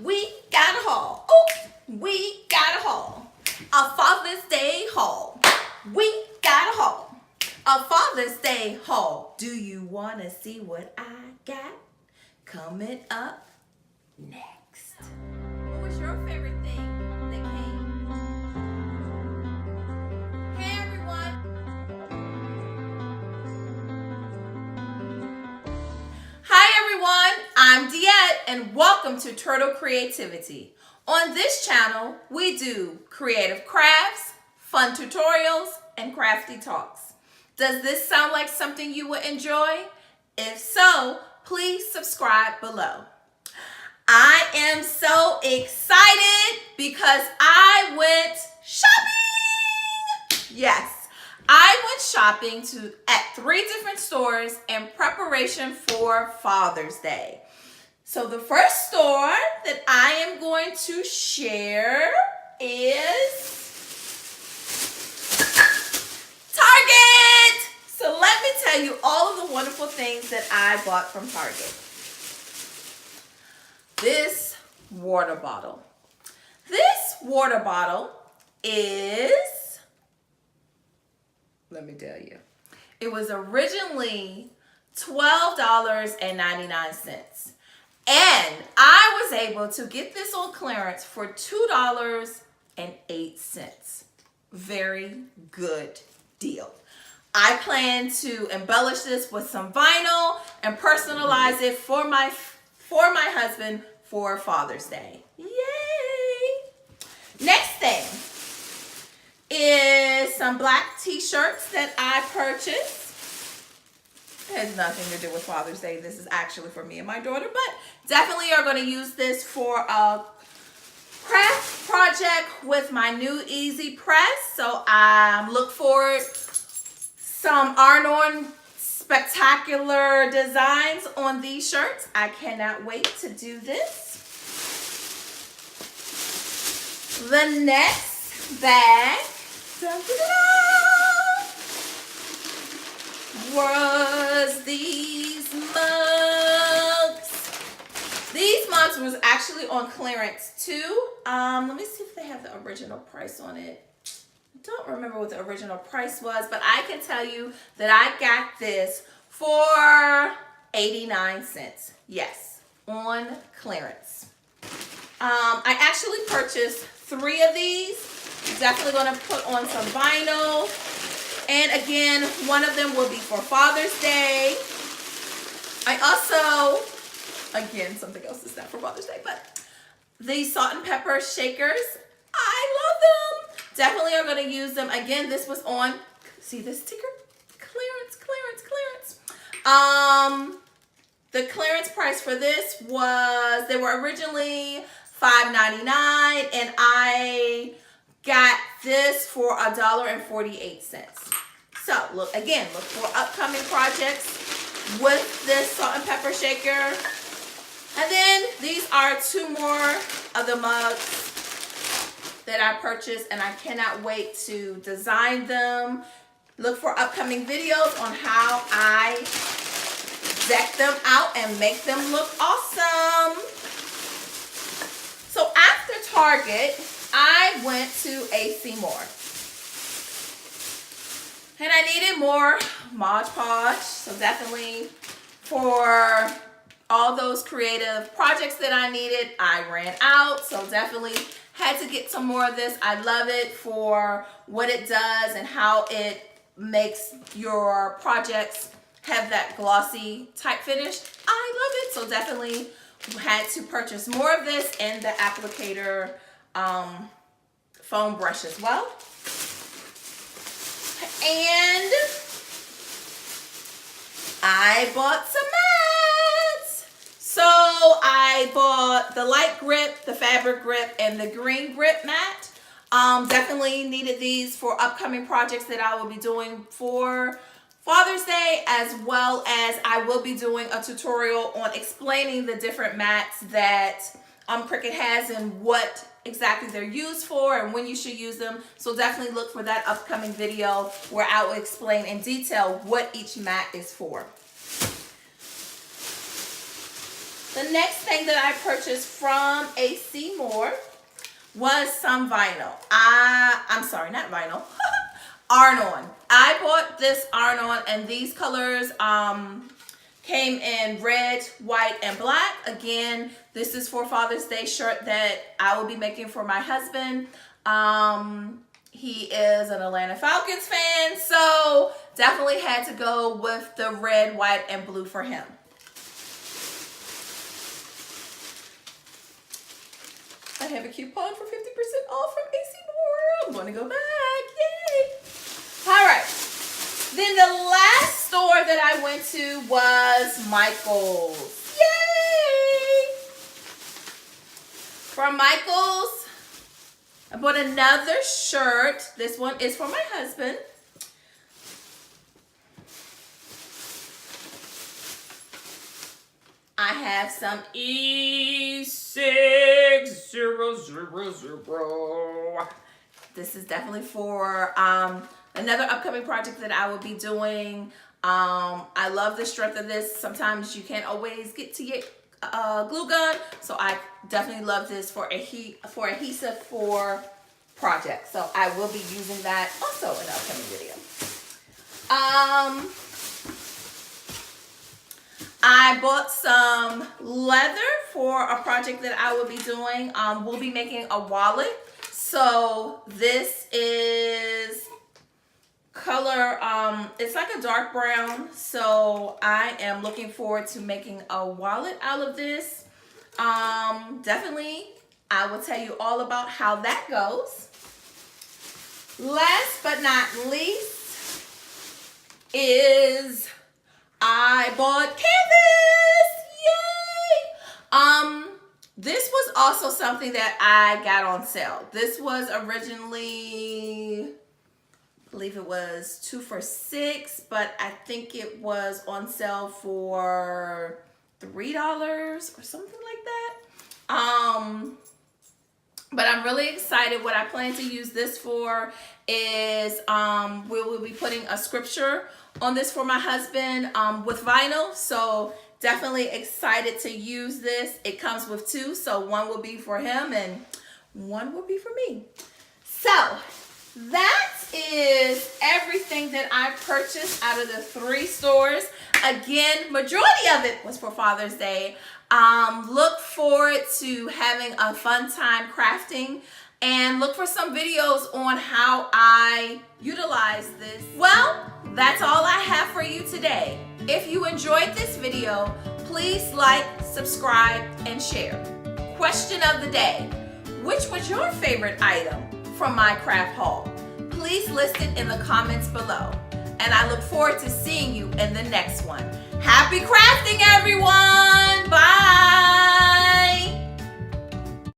We got a haul. Oh, we got a haul. A Father's Day haul. We got a haul. A Father's Day haul. Do you want to see what I got coming up next? What was your favorite thing that came? Hey everyone. Hi everyone, I'm Diette and welcome to Turtle Creativity. On this channel, we do creative crafts, fun tutorials, and crafty talks. Does this sound like something you would enjoy? If so, please subscribe below. I am so excited because I went shopping! Yes, I went shopping at 3 different stores in preparation for Father's Day. So the first store that I am going to share is Target. So let me tell you all of the wonderful things that I bought from Target. This water bottle. This water bottle is, let me tell you, it was originally $12.99. And I was able to get this on clearance for $2.08. Very good deal. I plan to embellish this with some vinyl and personalize it for my husband for Father's Day. Yay! Next thing is some black t-shirts that I purchased. It has nothing to do with Father's Day. This is actually for me and my daughter, but definitely are going to use this for a craft project with my new Easy Press. So look forward some iron-on spectacular designs on these shirts. I cannot wait to do this. The next bag was these mugs. These mugs was actually on clearance too. Let me see if they have the original price on it. I don't remember what the original price was, but I can tell you that I got this for 89 cents. Yes, on clearance. I actually purchased 3 of these. Definitely going to put on some vinyl. And again, one of them will be for Father's Day. I also, again, something else is not for Father's Day, but these salt and pepper shakers, I love them. Definitely are going to use them. Again, this was on, see this sticker? Clearance, clearance, clearance. The clearance price for this was, they were originally $5.99, and I got this for $1.48. So look for upcoming projects with this salt and pepper shaker. And then these are 2 more of the mugs that I purchased, and I cannot wait to design them. Look for upcoming videos on how I deck them out and make them look awesome. So after Target, I went to AC Moore. And I needed more Mod Podge. So definitely for all those creative projects that I needed, I ran out. So definitely had to get some more of this. I love it for what it does and how it makes your projects have that glossy type finish. I love it. So definitely had to purchase more of this and the applicator foam brush as well. And I bought some mats. So I bought the light grip, the fabric grip, and the green grip mat. Definitely needed these for upcoming projects that I will be doing for Father's Day, as well as I will be doing a tutorial on explaining the different mats that Cricut has and what exactly they're used for and when you should use them. So definitely look for that upcoming video where I will explain in detail what each mat is for. The next thing that I purchased from AC Moore was some vinyl. I'm sorry, not vinyl. Iron-on. I bought this iron-on, and these colors came in red, white, and black. Again, this is for Father's Day shirt that I will be making for my husband. He is an Atlanta Falcons fan, so definitely had to go with the red, white, and blue for him. I have a coupon for 50% off from AC Moore. I'm going to go back. Yay! All right. Then the last store that I went to was Michael's. Yay! From Michael's, I bought another shirt. This one is for my husband. I have some E6000. This is definitely for another upcoming project that I will be doing. I love the strength of this. Sometimes you can't always get to your glue gun, so I definitely love this for adhesive for projects. So I will be using that also in an upcoming video. I bought some leather for a project that I will be doing. We'll be making a wallet. So this is color, it's like a dark brown. So I am looking forward to making a wallet out of this. Definitely, I will tell you all about how that goes. Last but not least is I bought canvas. Yay! This was also something that I got on sale. This was originally, I believe it was 2 for $6, but I think it was on sale for $3 or something like that. But I'm really excited. What I plan to use this for is we will be putting a scripture on this for my husband with vinyl. So definitely excited to use this. It comes with 2, so one will be for him and one will be for me. So that is everything that I purchased out of the 3 stores. Again, majority of it was for Father's Day. Look forward to having a fun time crafting, and look for some videos on how I utilize this. Well, that's all I have for you today. If you enjoyed this video, please like, subscribe, and share. Question of the day: which was your favorite item from my craft haul? Please list it in the comments below. And I look forward to seeing you in the next one. Happy crafting, everyone!